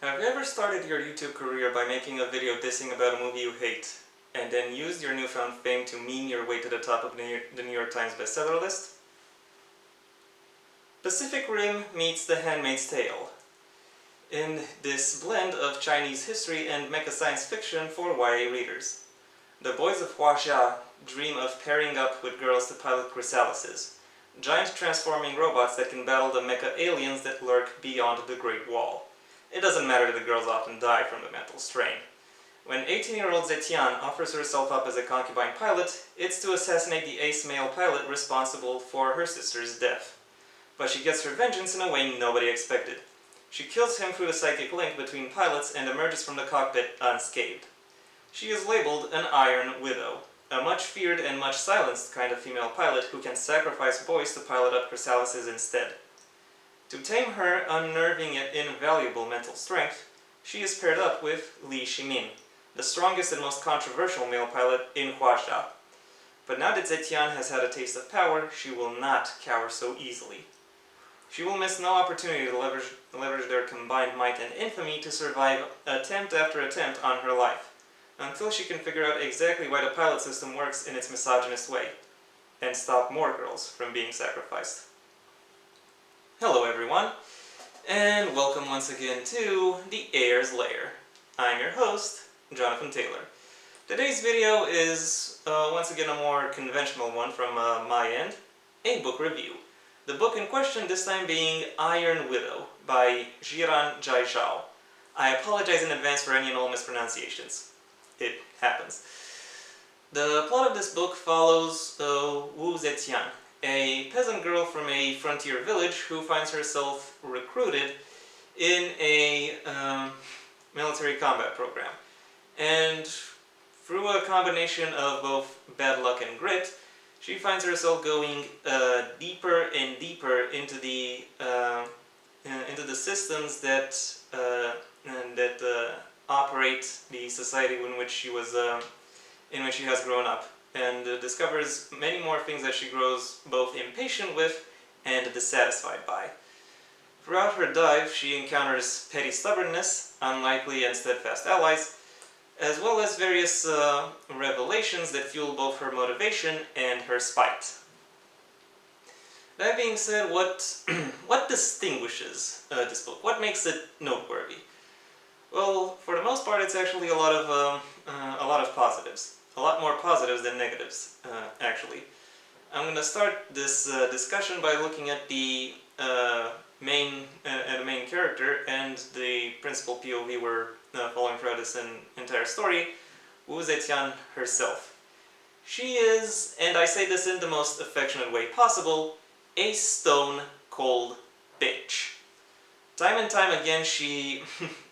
Have you ever started your YouTube career by making a video dissing about a movie you hate, and then used your newfound fame to meme your way to the top of the New York Times bestseller list? Pacific Rim meets The Handmaid's Tale. In this blend of Chinese history and mecha science fiction for YA readers. The boys of Huaxia dream of pairing up with girls to pilot chrysalises, giant transforming robots that can battle the mecha aliens that lurk beyond the Great Wall. It doesn't matter that the girls often die from the mental strain. When 18-year-old Zetian offers herself up as a concubine pilot, it's to assassinate the ace male pilot responsible for her sister's death. But she gets her vengeance in a way nobody expected. She kills him through the psychic link between pilots and emerges from the cockpit unscathed. She is labeled an Iron Widow, a much feared and much silenced kind of female pilot who can sacrifice boys to pilot up chrysalises instead. To tame her unnerving yet invaluable mental strength, she is paired up with Li Shimin, the strongest and most controversial male pilot in Huaxia. But now that Zetian has had a taste of power, she will not cower so easily. She will miss no opportunity to leverage their combined might and infamy to survive attempt after attempt on her life, until she can figure out exactly why the pilot system works in its misogynist way, and stop more girls from being sacrificed. Hello everyone, and welcome once again to the Heir's Lair. I'm your host, Jonathan Taylor. Today's video is once again a more conventional one from my end, a book review. The book in question this time being Iron Widow by Jiran Zhaizhao. I apologize in advance for any and all mispronunciations. It happens. The plot of this book follows Wu Zetian, a peasant girl from a frontier village who finds herself recruited in a military combat program. And through a combination of both bad luck and grit, she finds herself going deeper and deeper into the systems that operate the society in which she has grown up, and discovers many more things that she grows both impatient with and dissatisfied by. Throughout her dive, she encounters petty stubbornness, unlikely and steadfast allies, as well as various revelations that fuel both her motivation and her spite. That being said, what distinguishes this book? What makes it noteworthy? Well, for the most part, it's actually a lot of positives. A lot more positives than negatives, actually. I'm going to start this discussion by looking at the main character and the principal POV we're following throughout this entire story, Wu Zetian herself. She is, and I say this in the most affectionate way possible, a stone-cold bitch. Time and time again, she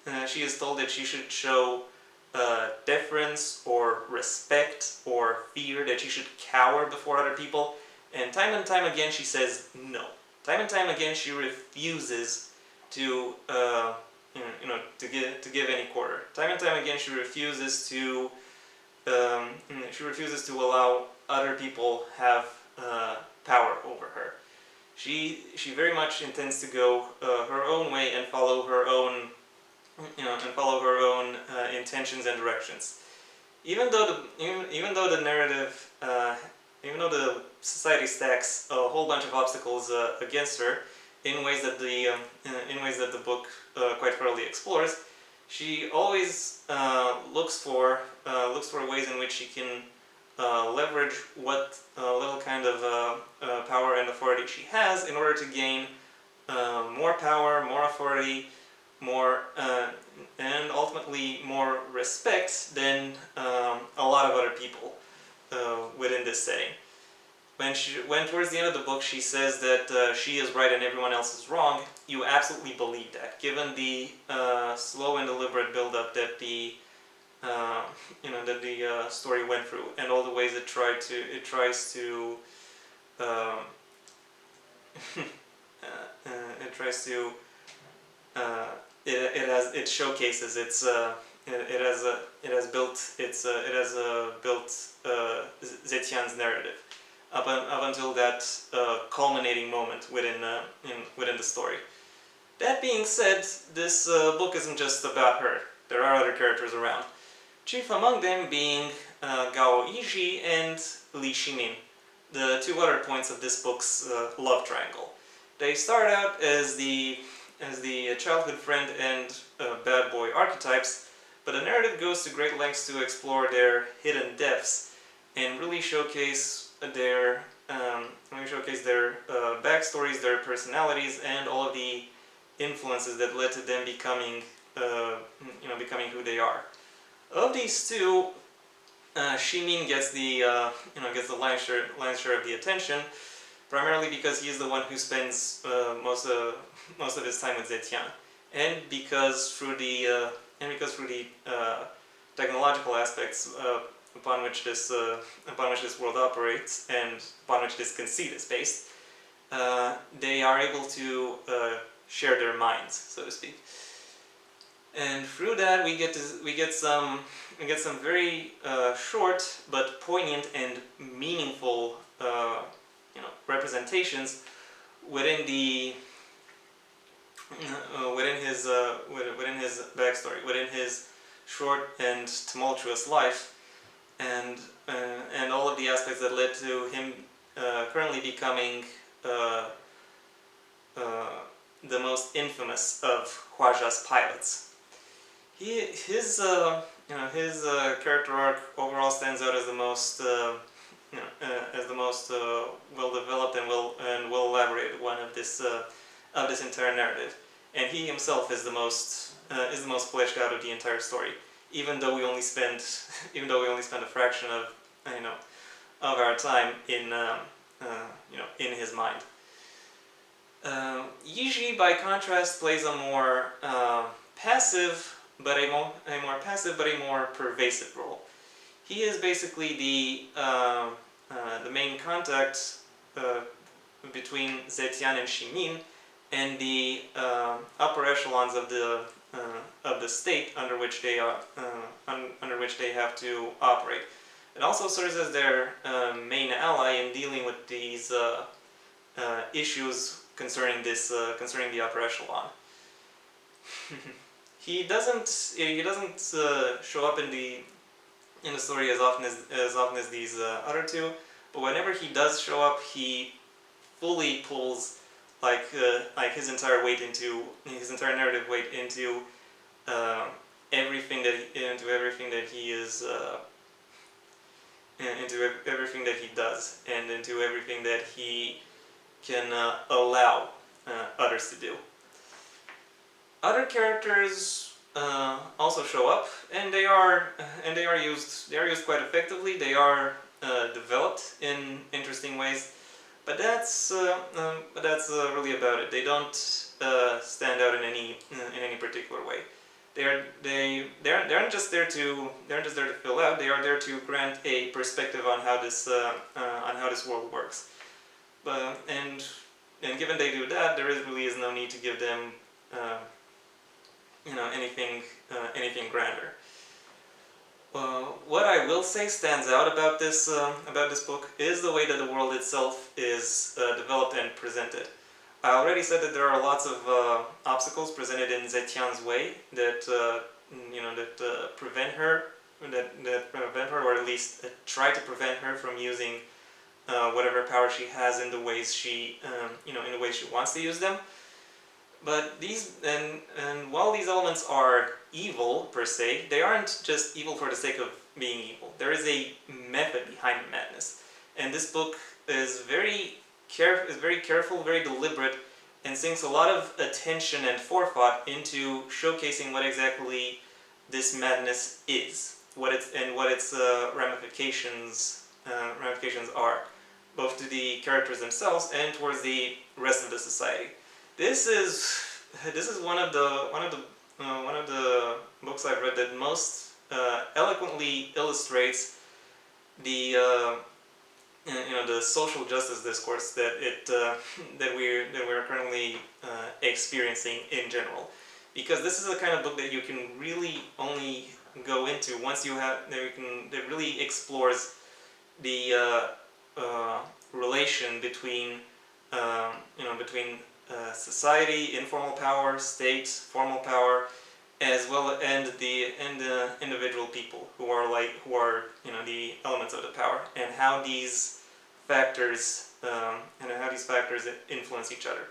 is told that she should show deference or respect or fear, that she should cower before other people, and time again she says no. Time and time again she refuses to give any quarter. Time and time again she refuses to allow other people have power over her. She very much intends to go her own way and follow her own intentions and directions. Even though the narrative, even though the society stacks a whole bunch of obstacles against her in ways that the book quite thoroughly explores, she always looks for ways in which she can leverage what little kind of power and authority she has in order to gain more power, more authority, and ultimately more respect than a lot of other people within this setting. When towards the end of the book she says that she is right and everyone else is wrong, you absolutely believe that, given the slow and deliberate build-up that the story went through, and all the ways it showcases it has built Zetian's narrative up until that culminating moment within the story. That being said, this book isn't just about her. There are other characters around. Chief among them being Gao Yiji and Li Ximin, the two other points of this book's love triangle. They start out as the childhood friend and bad boy archetypes, but the narrative goes to great lengths to explore their hidden depths and really showcase their backstories, their personalities, and all of the influences that led to them becoming who they are. Of these two, Ximin gets the lion's share of the attention, primarily because he is the one who spends most of his time with Zetian, and because through the technological aspects upon which this world operates and upon which this conceit is based, they are able to share their minds, so to speak. And through that, we get some very short but poignant and meaningful representations within his backstory, within his short and tumultuous life, and all of the aspects that led to him currently becoming the most infamous of Huajia's pilots. His character arc overall stands out as the most well developed and well elaborated one of this entire narrative, and he himself is the most fleshed out of the entire story. Even though we only spend a fraction of our time in his mind. Yiji, by contrast, plays a more passive but a more pervasive role. He is basically the main contact between Zetian and Ximin and the upper echelons of the state under which they have to operate. It also serves as their main ally in dealing with these issues concerning the upper echelon. He doesn't show up in the story as often as these other two, but whenever he does show up, he fully pulls his entire narrative weight into everything that he does, and into everything that he can allow others to do. Other characters also show up, and they are used quite effectively. They are developed in interesting ways, but that's really about it. They don't stand out in any particular way. They aren't just there to fill out. They are there to grant a perspective on how this world works. And given they do that, there really is no need to give them anything grander. What I will say stands out about this book is the way that the world itself is developed and presented. I already said that there are lots of obstacles presented in Zetian's way that prevent her, or at least try to prevent her from using whatever power she has in the ways she wants to use them. But while these elements are evil per se, they aren't just evil for the sake of being evil. There is a method behind the madness, and this book is very careful, very deliberate, and sinks a lot of attention and forethought into showcasing what exactly this madness is, what its ramifications are, both to the characters themselves and towards the rest of the society. This is one of the books I've read that most eloquently illustrates the social justice discourse that we're currently experiencing in general. Because this is the kind of book that you can really only go into once that really explores the relation between society, informal power, state, formal power, as well and the individual people who are the elements of the power, and how these factors influence each other.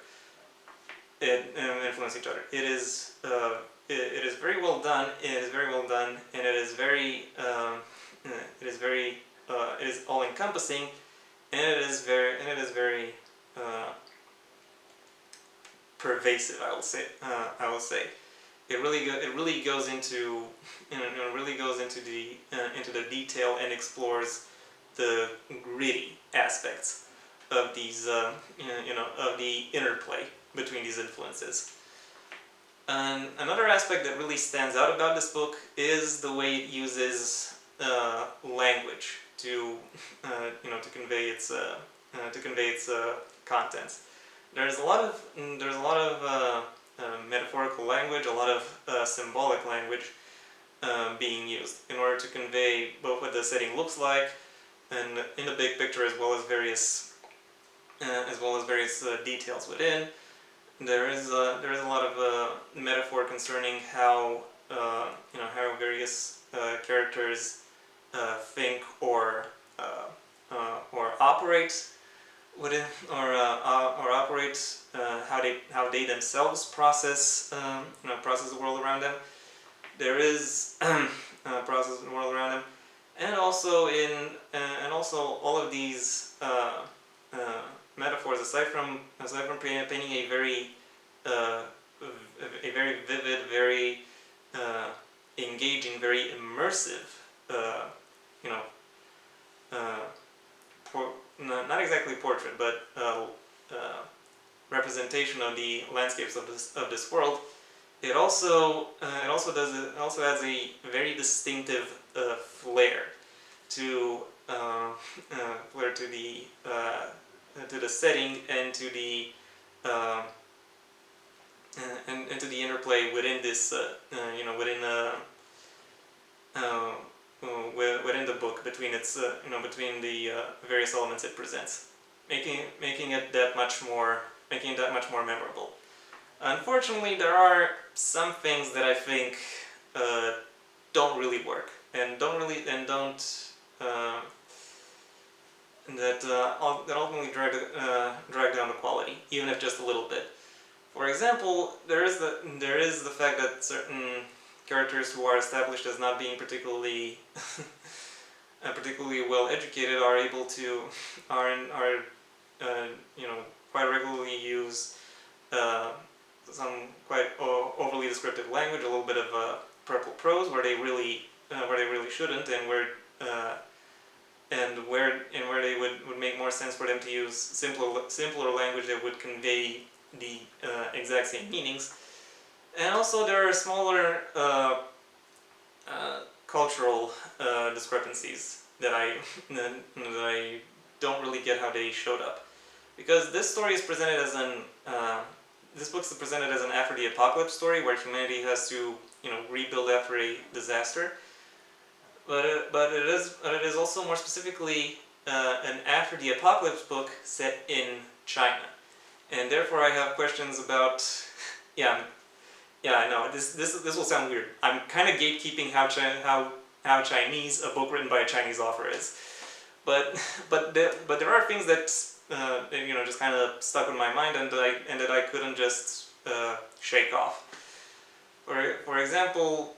It is very well done. It is very well done, and it is very it is all encompassing, and it is very pervasive. I will say. It really goes into the detail and explores the gritty aspects of these of the interplay between these influences. And another aspect that really stands out about this book is the way it uses language to convey its contents. There's a lot of metaphorical language, a lot of symbolic language being used in order to convey both what the setting looks like and in the big picture, as well as various details within. There is a lot of metaphor concerning how how various characters think or operate within or operate how they themselves process the world around them. There is process the world around them, and also all of these metaphors, aside from painting a very vivid, very engaging, very immersive, not exactly portrait, but representation of the landscapes of this world. It also adds a very distinctive flair to the setting and to the and to the interplay within this within the book, between between the various elements it presents, making it that much more memorable. Unfortunately, there are some things that I think don't really work, and that ultimately drag down the quality, even if just a little bit. For example, there is the fact that certain characters who are established as not being particularly well educated are able to quite regularly use some quite overly descriptive language, a little bit of purple prose where they really shouldn't, and where they would make more sense for them to use simpler language that would convey the exact same meanings. And also there are smaller cultural discrepancies that I don't really get how they showed up, because this story is presented as this book is presented as an after the apocalypse story where humanity has to rebuild after a disaster. But it is also more specifically an after the apocalypse book set in China, and therefore I have questions about I know this will sound weird. I'm kind of gatekeeping how Chinese a book written by a Chinese author is, but there are things that just kind of stuck in my mind and that I couldn't just shake off. For example,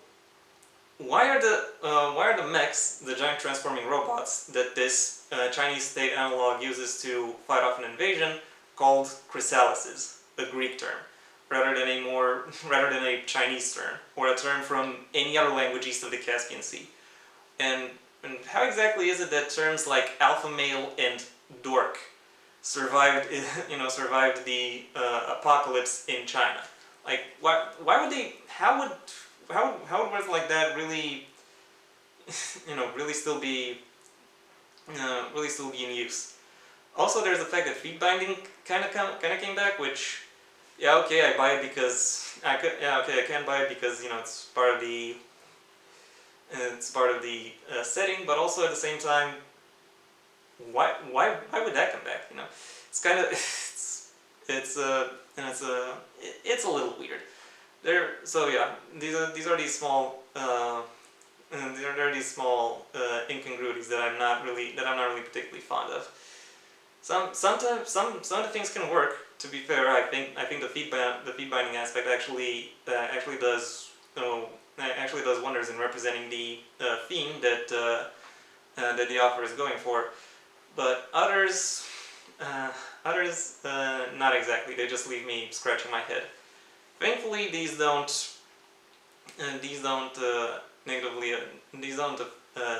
why are the mechs, the giant transforming robots that this Chinese state analog uses to fight off an invasion, called chrysalises, a Greek term, rather than a Chinese term, or a term from any other language east of the Caspian Sea? And how exactly is it that terms like alpha male and dork survived the apocalypse in China? Like, why would they? How would words like that really still be in use? Also, there's the fact that feed binding kind of came back, which, yeah, okay, I buy it because I can buy it because it's part of the setting, but also at the same time, why would that come back? It's kind of it's it's a little weird. So yeah, these are these small there are these small incongruities that I'm not really particularly fond of. Sometimes some of the things can work. To be fair, I think the feed binding aspect actually does actually does wonders in representing the theme that the author is going for. But not exactly. They just leave me scratching my head. Thankfully, these don't negatively these don't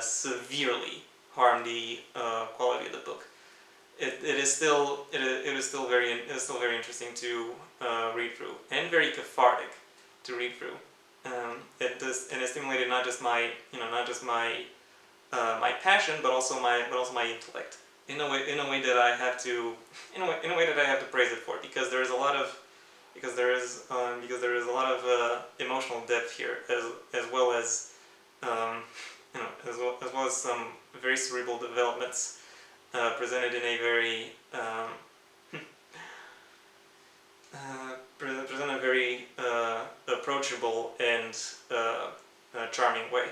severely harm the quality of the book. It is still very interesting to read through, and very cathartic to read through. It stimulated not just my my passion, but also my intellect in a way that I have to in a way that I have to praise it for, because there is a lot of emotional depth here, as well as as well as some very cerebral developments presented in a very presented a very approachable and charming way.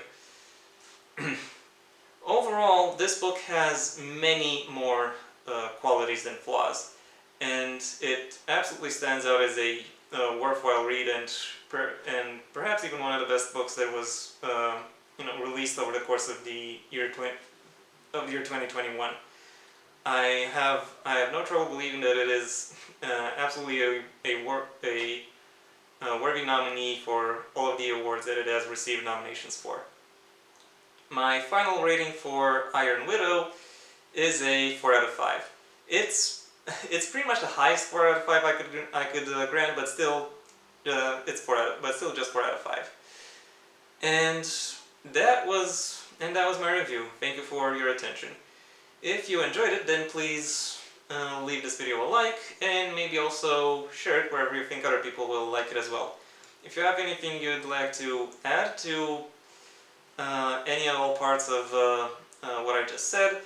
Overall, this book has many more qualities than flaws, and it absolutely stands out as a worthwhile read, and perhaps even one of the best books that was released over the course of the year 2021. I have no trouble believing that it is absolutely a worthy nominee for all of the awards that it has received nominations for. My final rating for Iron Widow is a 4 out of 5. It's pretty much the highest 4 out of 5 I could grant, but still it's still just 4 out of 5. And that was my review. Thank you for your attention. If you enjoyed it, then please leave this video a like, and maybe also share it wherever you think other people will like it as well. If you have anything you'd like to add to any and all parts of what I just said,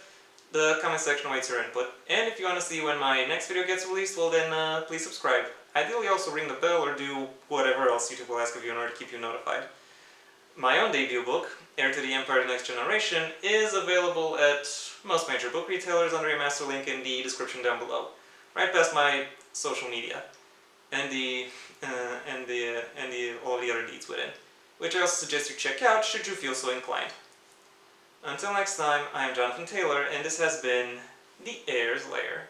the comment section awaits your input. And if you want to see when my next video gets released, well then please subscribe. Ideally also ring the bell or do whatever else YouTube will ask of you in order to keep you notified. My own debut book, Heir to the Empire: The Next Generation, is available at most major book retailers under a master link in the description down below, right past my social media, and all the other deeds within, which I also suggest you check out should you feel so inclined. Until next time, I am Jonathan Taylor, and this has been The Heir's Lair.